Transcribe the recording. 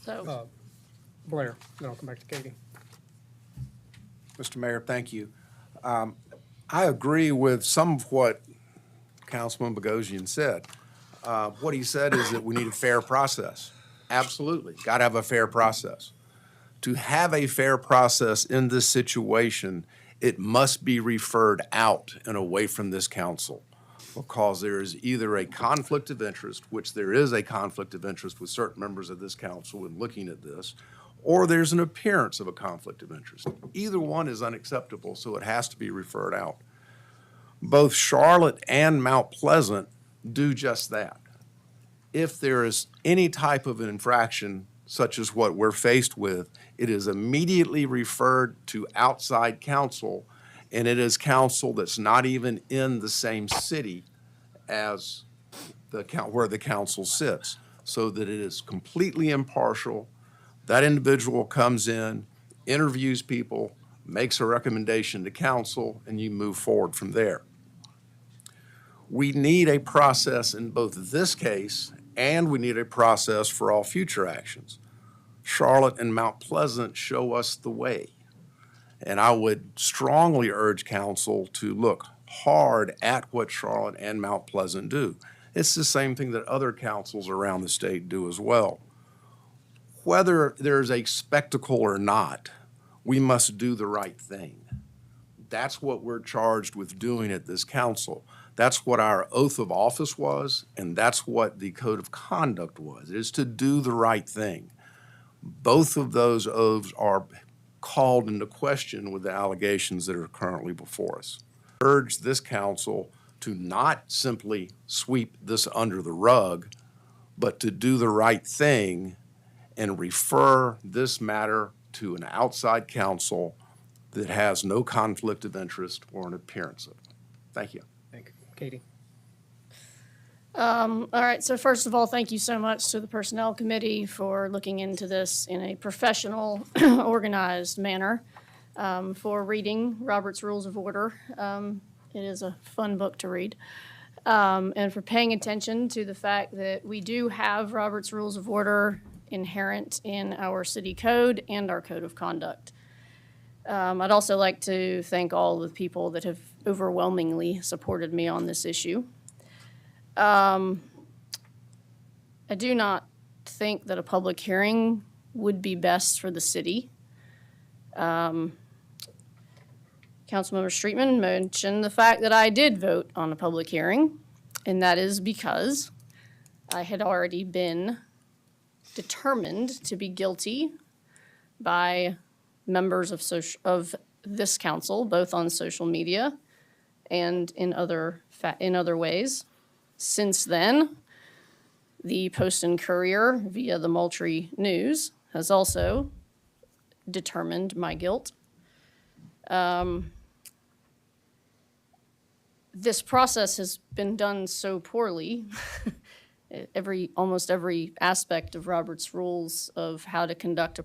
So, Blair, then I'll come back to Katie. Mr. Mayor, thank you. I agree with some of what Councilman Bogosian said. What he said is that we need a fair process. Absolutely, got to have a fair process. To have a fair process in this situation, it must be referred out and away from this council because there is either a conflict of interest, which there is a conflict of interest with certain members of this council in looking at this, or there's an appearance of a conflict of interest. Either one is unacceptable, so it has to be referred out. Both Charlotte and Mount Pleasant do just that. If there is any type of an infraction, such as what we're faced with, it is immediately referred to outside counsel, and it is counsel that's not even in the same city as where the council sits, so that it is completely impartial. That individual comes in, interviews people, makes a recommendation to council, and you move forward from there. We need a process in both this case, and we need a process for all future actions. Charlotte and Mount Pleasant show us the way. And I would strongly urge council to look hard at what Charlotte and Mount Pleasant do. It's the same thing that other councils around the state do as well. Whether there's a spectacle or not, we must do the right thing. That's what we're charged with doing at this council. That's what our oath of office was, and that's what the code of conduct was, is to do the right thing. Both of those oaths are called into question with the allegations that are currently before us. I urge this council to not simply sweep this under the rug, but to do the right thing and refer this matter to an outside counsel that has no conflict of interest or an appearance of it. Thank you. Thank you. Katie. all right, so first of all, thank you so much to the Personnel Committee for looking into this in a professional, organized manner, for reading Robert's Rules of Order. It is a fun book to read. And for paying attention to the fact that we do have Robert's Rules of Order inherent in our city code and our code of conduct. I'd also like to thank all the people that have overwhelmingly supported me on this issue. I do not think that a public hearing would be best for the city. Councilmember Streetman mentioned the fact that I did vote on a public hearing, and that is because I had already been determined to be guilty by members of this council, both on social media and in other ways. Since then, the Post and Courier, via the Moultrie News, has also determined my guilt. This process has been done so poorly. Almost every aspect of Robert's Rules of how to conduct a